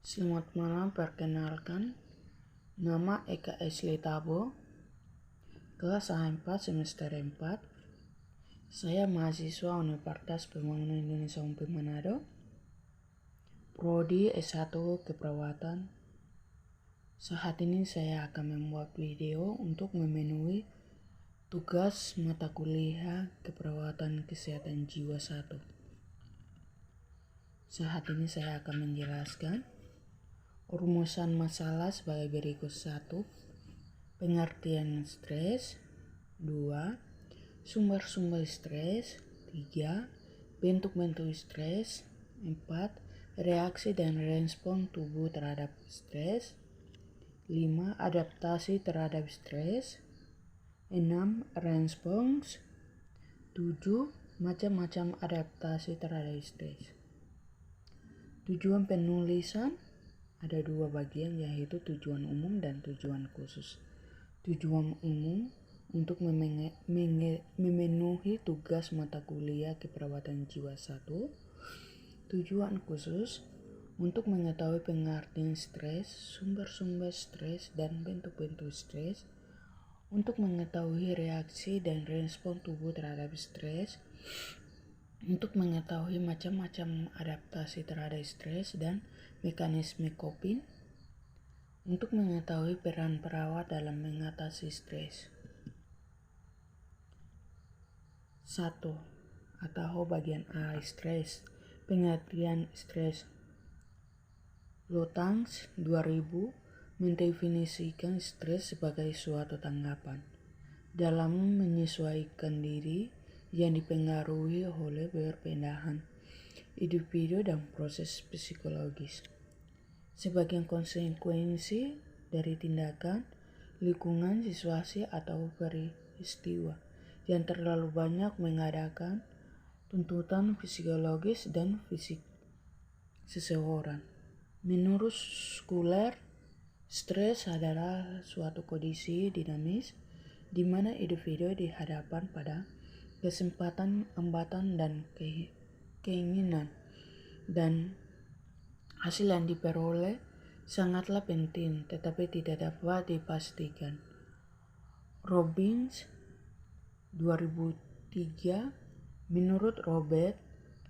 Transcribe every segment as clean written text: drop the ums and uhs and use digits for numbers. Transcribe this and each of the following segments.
Selamat malam, perkenalkan. Nama Eka Esli Tabo, kelas A4 semester 4. Saya mahasiswa Universitas Pembangunan Indonesia UMP Manado, Prodi S1 Keperawatan. Saat ini saya akan membuat video untuk memenuhi tugas mata kuliah Keperawatan Kesehatan Jiwa 1. Saat ini saya akan menjelaskan rumusan masalah sebagai berikut. 1. Pengertian stres. 2. Sumber-sumber stres. 3. Bentuk-bentuk stres. 4. Reaksi dan respon tubuh terhadap stres. 5. Adaptasi terhadap stres. 6. Respons. 7. Macam-macam adaptasi terhadap stres. Tujuan penulisan ada 2 bagian, yaitu tujuan umum dan tujuan khusus. Tujuan umum untuk memenuhi tugas mata kuliah Keperawatan Jiwa 1. Tujuan khusus untuk mengetahui pengertian stres, sumber-sumber stres, dan bentuk-bentuk stres, untuk mengetahui reaksi dan respon tubuh terhadap stres, untuk mengetahui macam-macam adaptasi terhadap stres dan mekanisme coping, untuk mengetahui peran perawat dalam mengatasi stres. 1. Atau bagian A, stres. Pengertian stres. Lotangs 2000 mendefinisikan stres sebagai suatu tanggapan dalam menyesuaikan diri yang dipengaruhi oleh perpindahan individu dan proses psikologis sebagai konsekuensi dari tindakan, lingkungan, situasi, atau peristiwa yang terlalu banyak mengadakan tuntutan psikologis dan fisik seseorang. Menurut Schuler, stres adalah suatu kondisi dinamis di mana individu dihadapkan pada kesempatan, hambatan, dan keinginan, dan hasil yang diperoleh sangatlah penting tetapi tidak dapat dipastikan. Robbins 2003. Menurut Robert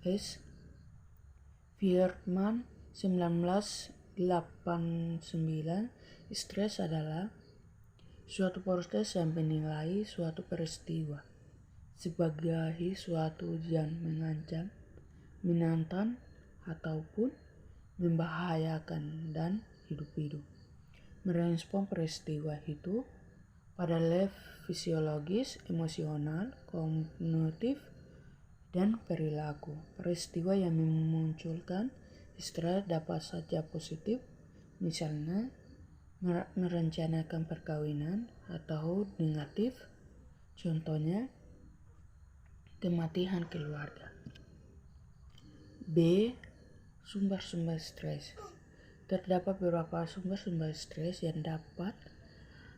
S. Fierman 1989, stres adalah suatu proses yang menilai suatu peristiwa sebagai suatu yang mengancam, menantang, ataupun membahayakan dan hidup. Merespon peristiwa itu pada level fisiologis, emosional, kognitif, dan perilaku. Peristiwa yang memunculkan stres dapat saja positif, misalnya merencanakan perkawinan, atau negatif, contohnya kematian keluarga. B. Sumber-sumber stres. Terdapat beberapa sumber-sumber stres yang dapat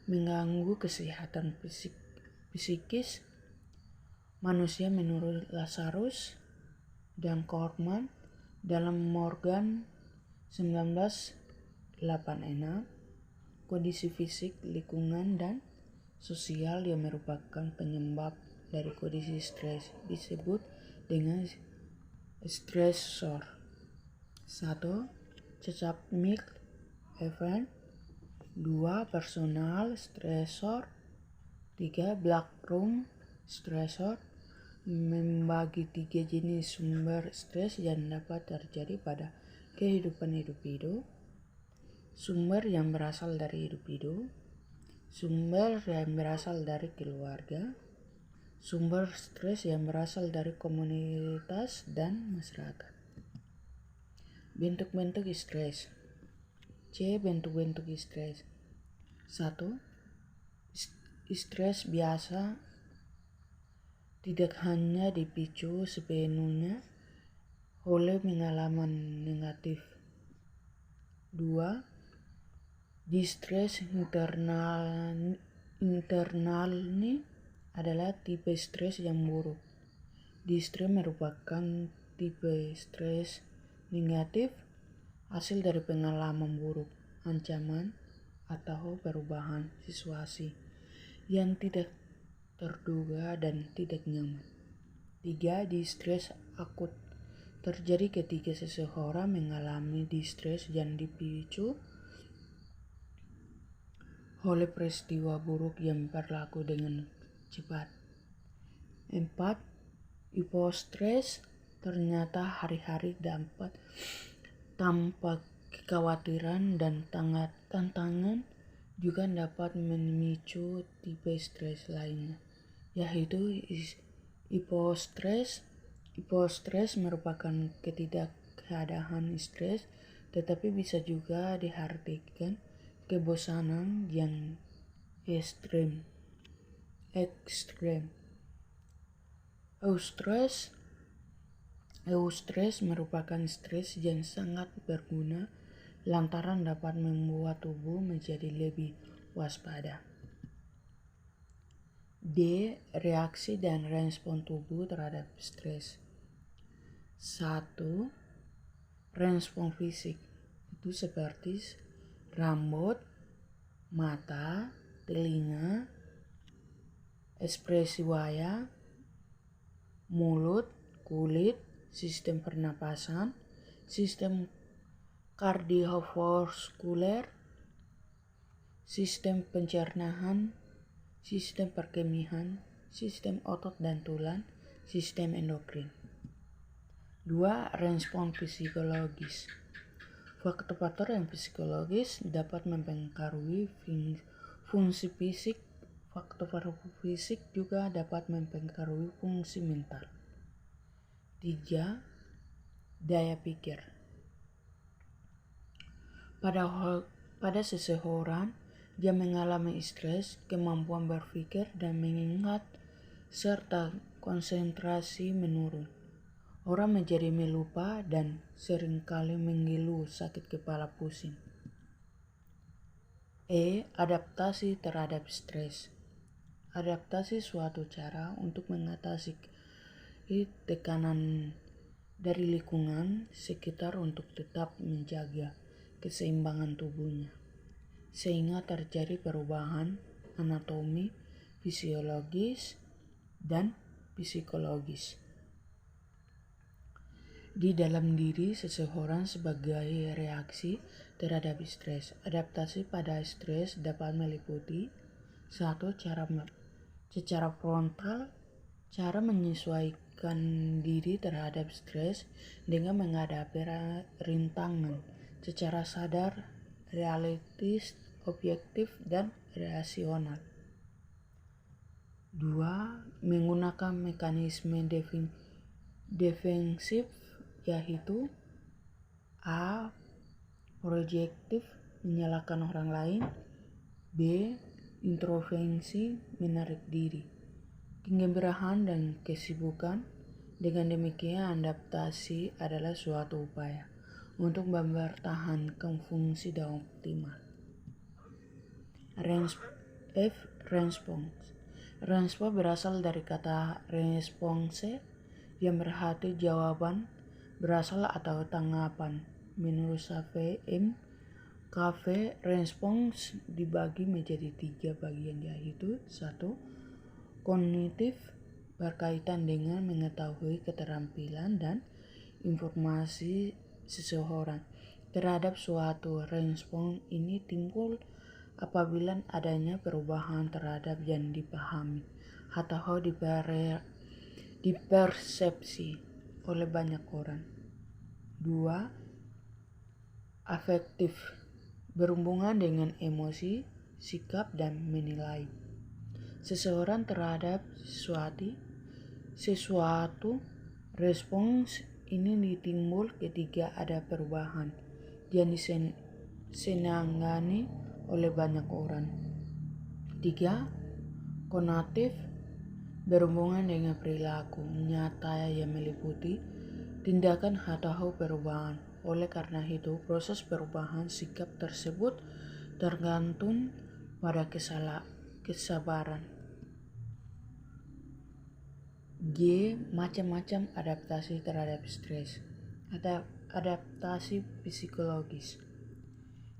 mengganggu kesehatan psikis manusia menurut Lazarus dan Korman dalam Morgan 1986. Kondisi fisik, lingkungan, dan sosial yang merupakan penyebab dari kondisi stres disebut dengan stresor. 1. Seismic event. 2. Personal stresor. 3. Black room stresor. Membagi 3 jenis sumber stres yang dapat terjadi pada kehidupan individu. Sumber yang berasal dari individu, sumber yang berasal dari keluarga, sumber stres yang berasal dari komunitas dan masyarakat. Bentuk-bentuk stres. C. Bentuk-bentuk stres. 1. Stres biasa tidak hanya dipicu sepenuhnya oleh pengalaman negatif. 2. Distres internal ini adalah tipe stres yang buruk. Distres merupakan tipe stres negatif hasil dari pengalaman buruk, ancaman, atau perubahan situasi yang tidak terduga dan tidak nyaman. 3. Distres akut terjadi ketika seseorang mengalami distres yang dipicu oleh peristiwa buruk yang berlaku dengan cepat. 4. Hipostres ternyata hari-hari dapat tanpa kekhawatiran dan tantangan juga dapat memicu tipe stres lainnya, yaitu hipostres. Hipostres merupakan ketidakadaan stres, tetapi bisa juga diartikan kebosanan yang ekstrem. Eustress merupakan stres yang sangat berguna lantaran dapat membuat tubuh menjadi lebih waspada. D. Reaksi dan respon tubuh terhadap stres. 1. Respon fisik itu seperti rambut, mata, telinga, ekspresi wajah, mulut, kulit, sistem pernapasan, sistem kardiovaskuler, sistem pencernaan, sistem perkemihan, sistem otot dan tulang, sistem endokrin. 2. Respon psikologis. Faktor-faktor yang psikologis dapat mempengaruhi fungsi fisik. Faktor fisik juga dapat mempengaruhi fungsi mental. 3. Daya pikir. Pada seseorang yang mengalami stres, kemampuan berpikir dan mengingat serta konsentrasi menurun. Orang menjadi melupa dan seringkali mengeluh sakit kepala pusing. E. Adaptasi terhadap stres. Adaptasi suatu cara untuk mengatasi tekanan dari lingkungan sekitar untuk tetap menjaga keseimbangan tubuhnya, sehingga terjadi perubahan anatomi, fisiologis, dan psikologis di dalam diri seseorang sebagai reaksi terhadap stres. Adaptasi pada stres dapat meliputi 1. Secara frontal, cara menyesuaikan diri terhadap stres dengan menghadapi rintangan secara sadar, realistis, objektif, dan rasional. 2. Menggunakan mekanisme defensif, yaitu A. Projektif, menyalahkan orang lain. B. Introspeksi, menarik diri. Kegembiraan dan kesibukan. Dengan demikian, adaptasi adalah suatu upaya untuk mempertahankan fungsi dan optimal. Respons. Respons berasal dari kata response yang berarti jawaban, berasal atau tanggapan. Menurut Savem, respons dibagi menjadi 3 bagian, yaitu 1. Kognitif, berkaitan dengan mengetahui keterampilan dan informasi seseorang terhadap suatu. Respons ini timbul apabila adanya perubahan terhadap yang dipahami atau dipersepsi oleh banyak orang. 2. Afektif, berhubungan dengan emosi, sikap, dan menilai seseorang terhadap sesuatu. Respons ini ditimbul ketika ada perubahan yang disenangani oleh banyak orang. 3. Konatif, berhubungan dengan perilaku nyata yang meliputi tindakan atau perubahan. Oleh karena itu, proses perubahan sikap tersebut tergantung pada kesabaran. G. Macam-macam adaptasi terhadap stres. Adaptasi psikologis.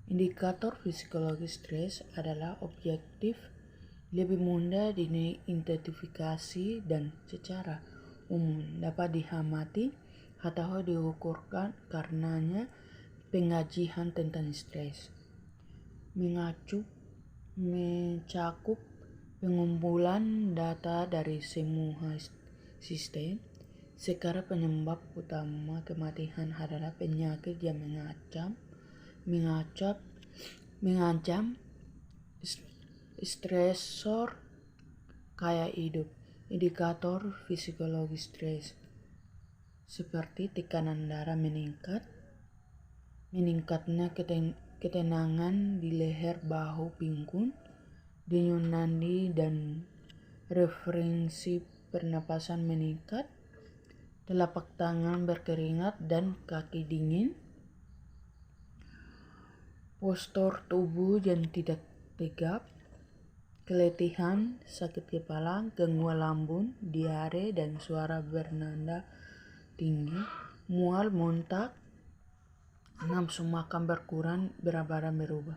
Indikator psikologis stres adalah objektif, lebih mudah diidentifikasi dan secara umum dapat diamati atau diukurkan karenanya pengajian tentang stres. Mencakup pengumpulan data dari semua sistem. Sekarang penyebab utama kematian adalah penyakit yang mengancam stresor gaya hidup. Indikator psikologis stres seperti tekanan darah meningkatnya ketenangan di leher bahu pinggul, denyut nadi dan referensi pernapasan meningkat, telapak tangan berkeringat dan kaki dingin, postur tubuh yang tidak tegap, keletihan, sakit kepala, gangguan lambung, diare dan suara bernada tinggi, mual, muntah, nafsu makan berkurang, berat badan berubah.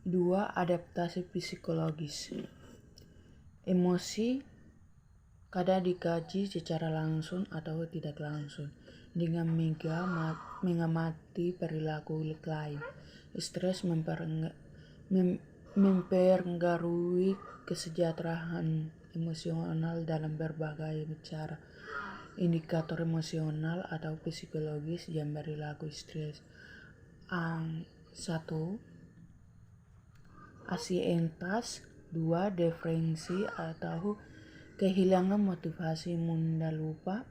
2. Adaptasi psikologis. Emosi kadang dikaji secara langsung atau tidak langsung dengan mengamati perilaku lain. Stres mempengaruhi kesejahteraan emosional dalam berbagai cara. Indikator emosional atau psikologis yang berlaku stres. 1. Ansietas. 2. Depresi atau kehilangan motivasi, mudah lupa.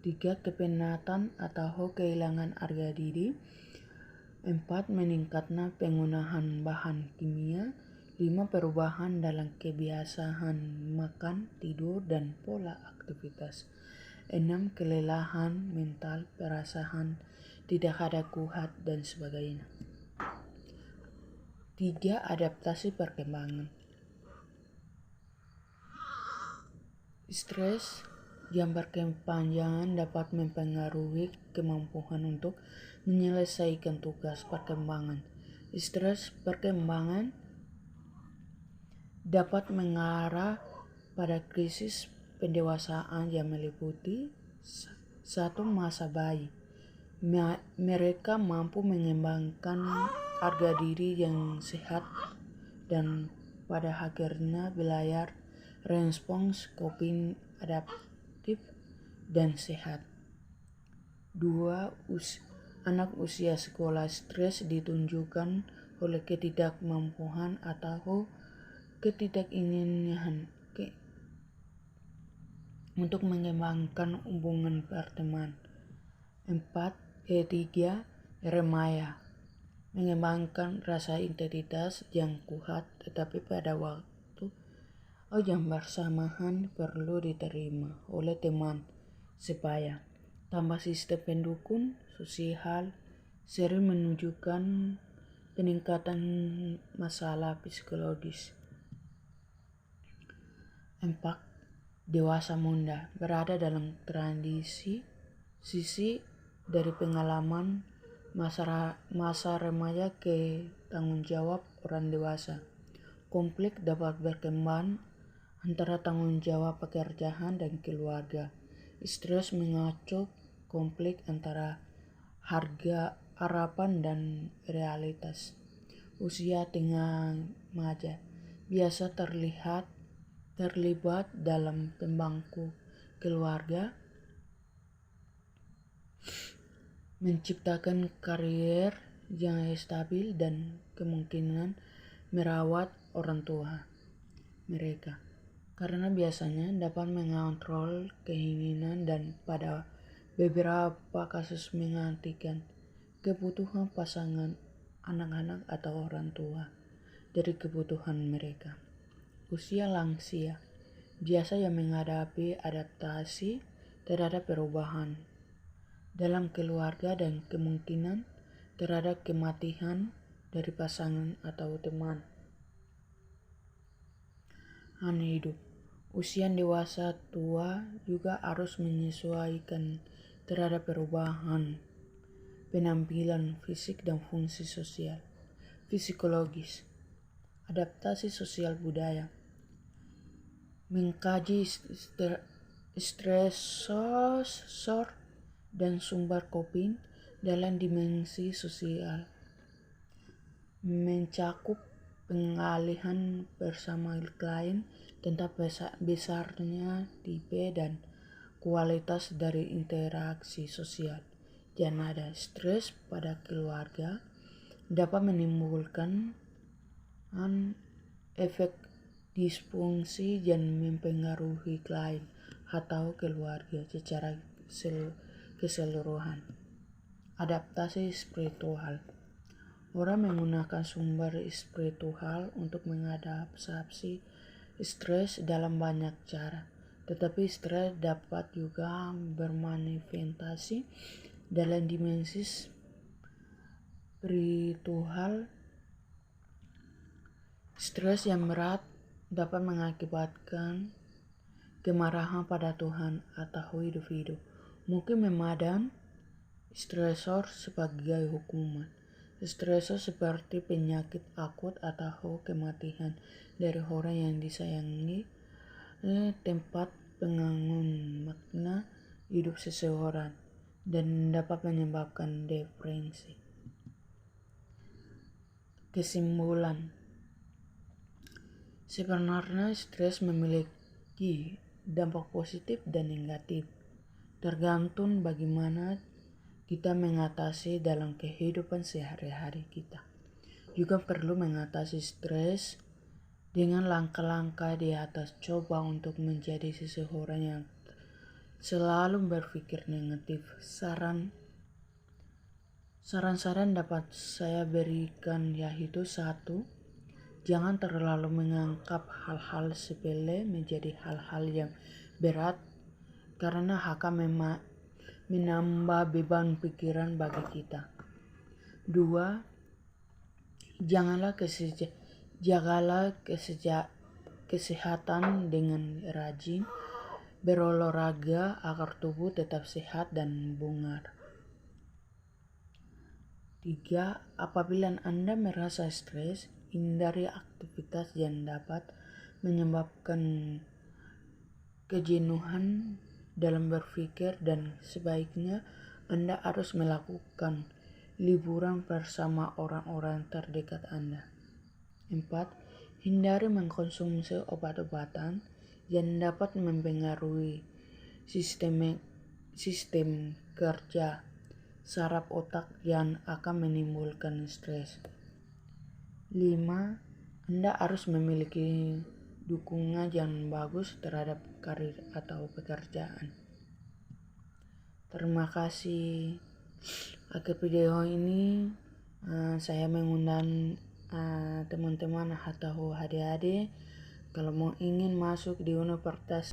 3. Kepenatan atau kehilangan harga diri. 4. Meningkatnya penggunaan bahan kimia. 5. Perubahan dalam kebiasaan makan, tidur, dan pola aktivitas. 6. Kelelahan mental, perasaan tidak ada kuat, dan sebagainya. 3. Adaptasi perkembangan. Stres yang berkepanjangan dapat mempengaruhi kemampuan untuk menyelesaikan tugas perkembangan. Stres perkembangan dapat mengarah pada krisis pendewasaan yang meliputi 1. Masa bayi. Mereka mampu mengembangkan harga diri yang sehat dan pada akhirnya belajar respons coping adaptif dan sehat. 2. Anak usia sekolah stres ditunjukkan oleh ketidakmampuan atau ketidakinginan untuk mengembangkan hubungan berteman. 3. Remaja mengembangkan rasa identitas yang kuat, tetapi pada waktu yang bersamaan perlu diterima oleh teman supaya tambah sistem pendukung sosial sering menunjukkan peningkatan masalah psikologis. 4. Dewasa muda berada dalam transisi dari pengalaman masa remaja ke tanggung jawab orang dewasa. Konflik dapat berkembang antara tanggung jawab pekerjaan dan keluarga. Stres mengacu konflik antara harapan dan realitas. Usia tengah remaja biasa terlibat dalam pembangku keluarga, menciptakan karier yang stabil dan kemungkinan merawat orang tua mereka, karena biasanya dapat mengontrol keinginan dan pada beberapa kasus menghentikan kebutuhan pasangan, anak-anak atau orang tua dari kebutuhan mereka. Usia lansia biasa yang menghadapi adaptasi terhadap perubahan dalam keluarga dan kemungkinan terhadap kematian dari pasangan atau teman. Hidup. Usia dewasa tua juga harus menyesuaikan terhadap perubahan penampilan fisik dan fungsi sosial. Psikologis, adaptasi sosial budaya, mengkaji stresor dan sumber coping dalam dimensi sosial, mencakup pengalihan bersama klien tentang besarnya tipe dan kualitas dari interaksi sosial. Dan ada stres pada keluarga dapat menimbulkan efek disfungsi dan mempengaruhi klien atau keluarga secara keseluruhan. Adaptasi spiritual, orang menggunakan sumber spiritual untuk mengadaptasi stres dalam banyak cara, tetapi stres dapat juga bermanifestasi dalam dimensi spiritual. Stres yang berat dapat mengakibatkan kemarahan pada Tuhan atau hidup. Mungkin memandang stresor sebagai hukuman. Stresor seperti penyakit akut atau kematian dari orang yang disayangi, tempat pengangun makna hidup seseorang, dan dapat menyebabkan depresi. Kesimpulan, sebenarnya stres memiliki dampak positif dan negatif, tergantung bagaimana kita mengatasi dalam kehidupan sehari-hari kita. Juga perlu mengatasi stres dengan langkah-langkah di atas. Coba untuk menjadi seseorang yang selalu berpikir negatif. Saran-saran dapat saya berikan yaitu: 1. Jangan terlalu menganggap hal-hal sepele menjadi hal-hal yang berat, karena akan menambah beban pikiran bagi kita. 2. Jagalah kesehatan dengan rajin berolahraga agar tubuh tetap sehat dan bugar. 3. Apabila Anda merasa stres, hindari aktivitas yang dapat menyebabkan kejenuhan dalam berpikir, dan sebaiknya Anda harus melakukan liburan bersama orang-orang terdekat Anda. 4. Hindari mengkonsumsi obat-obatan yang dapat mempengaruhi sistem kerja saraf otak yang akan menimbulkan stres. 5. Anda harus memiliki dukungan yang bagus terhadap karir atau pekerjaan. Terima kasih. Akhir video ini saya mengundang teman-teman atau adik-adik kalau mau ingin masuk di universitas